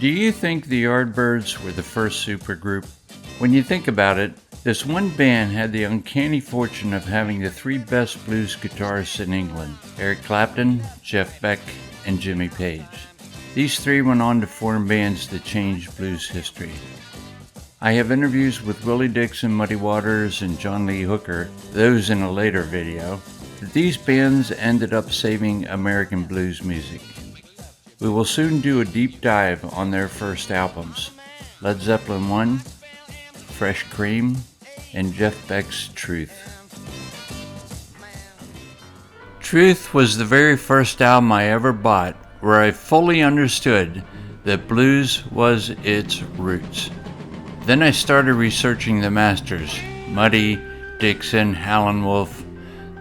Do you think the Yardbirds were the first supergroup? When you think about it, this one band had the uncanny fortune of having the three best blues guitarists in England, Eric Clapton, Beck and Jimmy Page. These three went on to form bands that changed blues history. I have interviews with Willie Dixon, Muddy Waters, and John Lee Hooker, those in a later video, that these bands ended up saving American blues music. We will soon do a deep dive on their first albums, Led Zeppelin 1, Fresh Cream, and Jeff Beck's Truth. Truth was the very first album I ever bought where I fully understood that blues was its roots. Then I started researching the masters, Muddy, Dixon, Howlin' Wolf.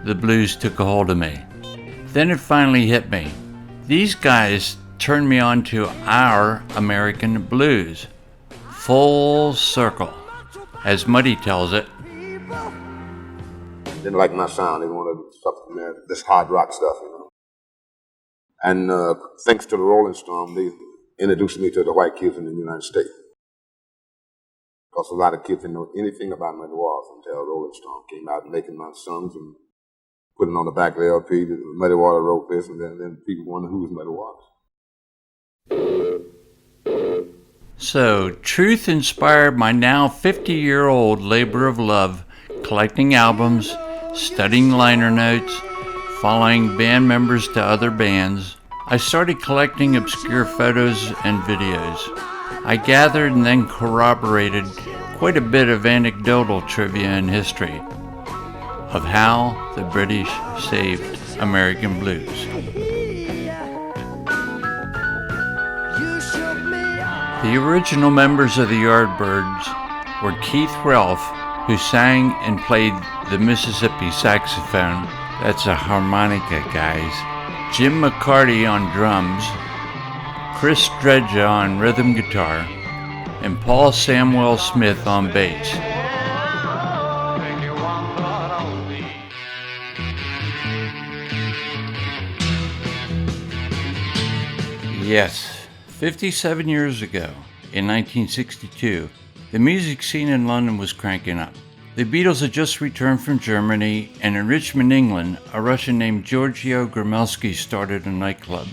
The blues took a hold of me. Then it finally hit me. These guys turned me on to our American blues. Full circle, as Muddy tells it. Didn't like my sound. They wanted something there, this hard rock stuff, And thanks to the Rolling Stone, they introduced me to the white kids in the United States. Because a lot of kids didn't know anything about Muddy Waters until Rolling Stone came out making my songs and putting on the back of the LP. Muddy Waters wrote this, and then people wondered who was Muddy Waters. So, Truth inspired my now 50-year-old labor of love, collecting albums, studying liner notes, following band members to other bands. I started collecting obscure photos and videos. I gathered and then corroborated quite a bit of anecdotal trivia and history of how the British saved American blues. The original members of the Yardbirds were Keith Relf, who sang and played the Mississippi saxophone. That's a harmonica, guys. Jim McCarty on drums, Chris Dredja on rhythm guitar, and Paul Samuel Smith on bass. Yes. 57 years ago, in 1962, the music scene in London was cranking up. The Beatles had just returned from Germany, and in Richmond, England, a Russian named Giorgio Gromelsky started a nightclub.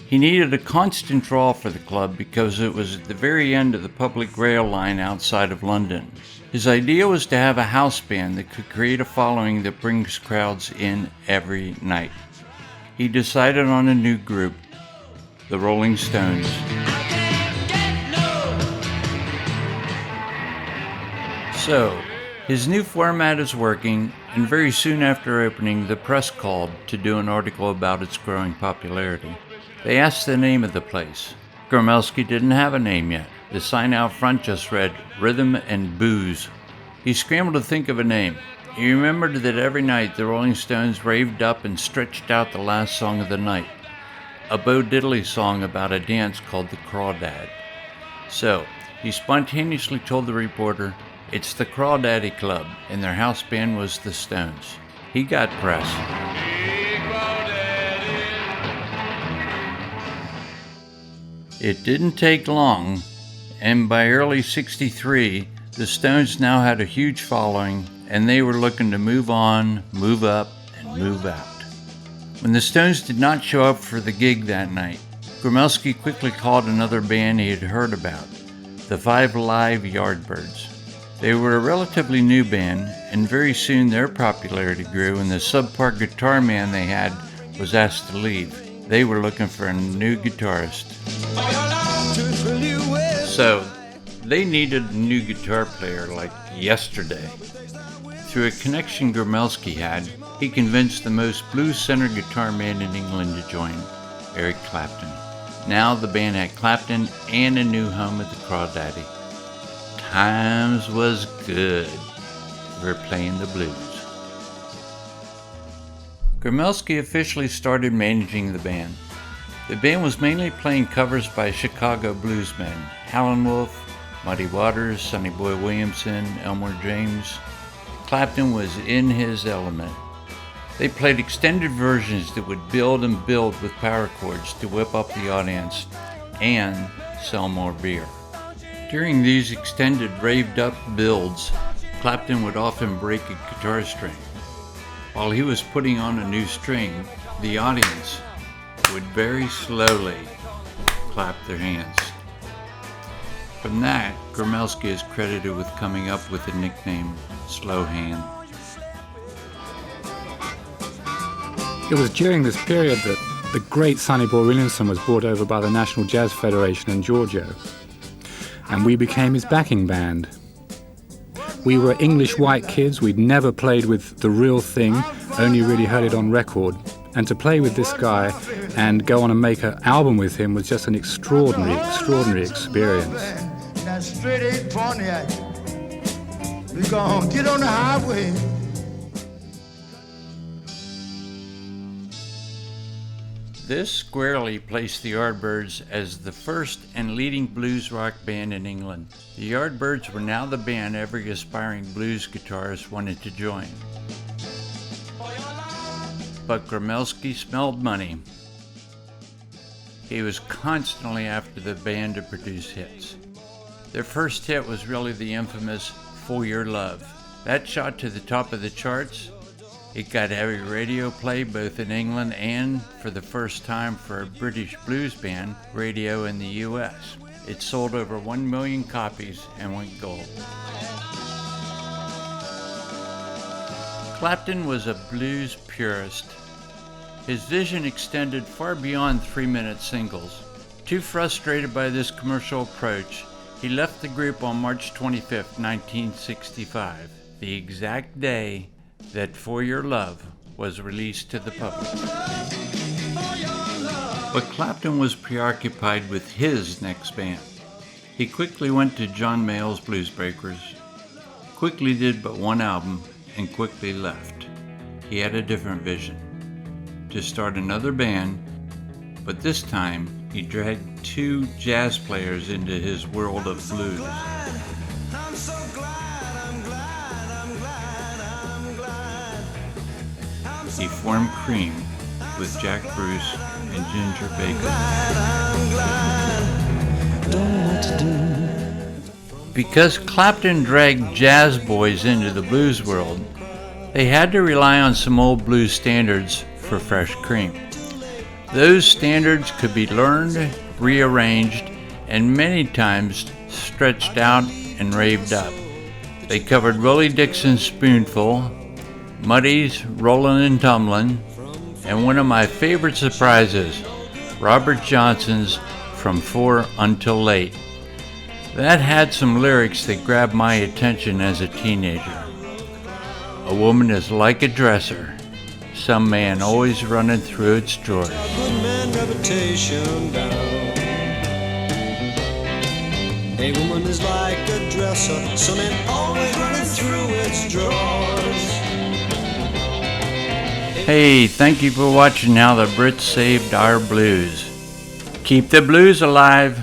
He needed a constant draw for the club because it was at the very end of the public rail line outside of London. His idea was to have a house band that could create a following that brings crowds in every night. He decided on a new group, the Rolling Stones. So, his new format is working, and very soon after opening, the press called to do an article about its growing popularity. They asked the name of the place. Gromelsky didn't have a name yet. The sign out front just read, Rhythm and Booze. He scrambled to think of a name. He remembered that every night the Rolling Stones raved up and stretched out the last song of the night, a Bo Diddley song about a dance called the Crawdad. So, he spontaneously told the reporter, it's the Crawdaddy Club, and their house band was the Stones. He got press. It didn't take long, and by early '63, the Stones now had a huge following, and they were looking to move on, move up, and move out. When the Stones did not show up for the gig that night, Gromelsky quickly called another band he had heard about, the Five Live Yardbirds. They were a relatively new band, and very soon their popularity grew, and the subpar guitar man they had was asked to leave. They were looking for a new guitarist. So, they needed a new guitar player like yesterday. Through a connection Gromelsky had, he convinced the most blues-centered guitar man in England to join, Eric Clapton. Now the band had Clapton and a new home at the Crawdaddy. Times was good for playing the blues. Gromelsky officially started managing the band. The band was mainly playing covers by Chicago bluesmen, Howlin' Wolf, Muddy Waters, Sonny Boy Williamson, Elmore James. Clapton was in his element. They played extended versions that would build and build with power chords to whip up the audience, and sell more beer. During these extended raved-up builds, Clapton would often break a guitar string. While he was putting on a new string, the audience would very slowly clap their hands. From that, Gromelsky is credited with coming up with the nickname Slow Hand. It was during this period that the great Sonny Boy Williamson was brought over by the National Jazz Federation in Giorgio, and we became his backing band. We were English white kids, we'd never played with the real thing, only really heard it on record, and to play with this guy and go on and make an album with him was just an extraordinary experience. That's straight 8 Pontiac. We gonna get on the highway. This squarely placed the Yardbirds as the first and leading blues rock band in England. The Yardbirds were now the band every aspiring blues guitarist wanted to join. But Gromelsky smelled money. He was constantly after the band to produce hits. Their first hit was really the infamous For Your Love. That shot to the top of the charts. It got heavy radio play both in England and, for the first time for a British blues band, radio in the US. It sold over 1 million copies and went gold. Clapton was a blues purist. His vision extended far beyond 3-minute singles. Too frustrated by this commercial approach, he left the group on March 25, 1965, the exact day that For Your Love was released to the public. But Clapton was preoccupied with his next band. He quickly went to John Mayall's Blues Breakers, quickly did but one album, and quickly left. He had a different vision, to start another band, but this time he dragged 2 jazz players into his world of blues. He formed Cream with Jack Bruce and Ginger Baker. Because Clapton dragged jazz boys into the blues world, they had to rely on some old blues standards for fresh cream. Those standards could be learned, rearranged, and many times stretched out and raved up. They covered Willie Dixon's Spoonful, Muddy's Rollin' and Tumblin', and one of my favorite surprises, Robert Johnson's From 4 Until Late. That had some lyrics that grabbed my attention as a teenager. A woman is like a dresser, some man always running through its drawers. A woman is like a dresser, some man always running through its drawers. Hey, thank you for watching How the Brits Saved Our Blues. Keep the blues alive.